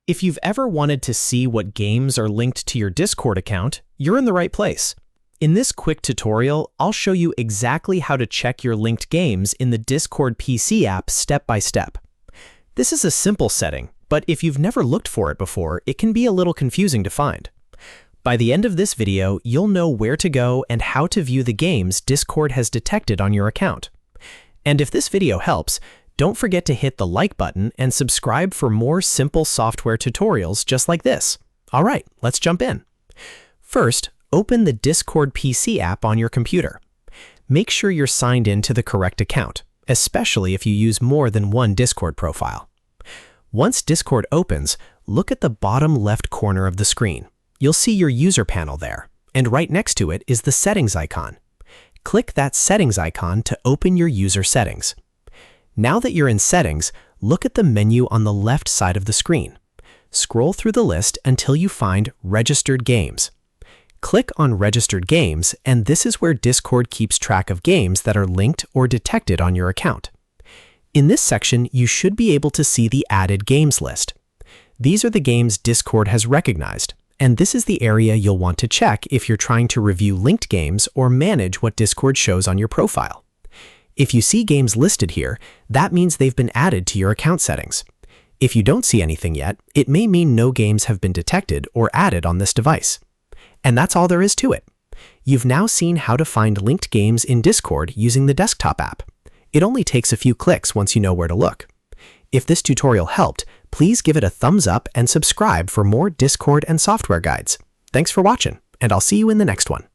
If you've ever wanted to see what games are linked to your Discord account, you're in the right place. In this quick tutorial, I'll show you exactly how to check your linked games in the Discord PC app step by step. This is a simple setting, but if you've never looked for it before, it can be a little confusing to find. By the end of this video, you'll know where to go and how to view the games Discord has detected on your account. And if this video helps, don't forget to hit the like button and subscribe for more simple software tutorials just like this. All right, let's jump in. First, open the Discord PC app on your computer. Make sure you're signed in to the correct account, especially if you use more than one Discord profile. Once Discord opens, look at the bottom left corner of the screen. You'll see your user panel there, and right next to it is the settings icon. Click that settings icon to open your user settings. Now that you're in settings, look at the menu on the left side of the screen. Scroll through the list until you find Registered Games. Click on Registered Games, and this is where Discord keeps track of games that are linked or detected on your account. In this section, you should be able to see the Added Games list. These are the games Discord has recognized, and this is the area you'll want to check if you're trying to review linked games or manage what Discord shows on your profile. If you see games listed here, that means they've been added to your account settings. If you don't see anything yet, it may mean no games have been detected or added on this device. And that's all there is to it. You've now seen how to find linked games in Discord using the desktop app. It only takes a few clicks once you know where to look. If this tutorial helped, please give it a thumbs up and subscribe for more Discord and software guides. Thanks for watching, and I'll see you in the next one.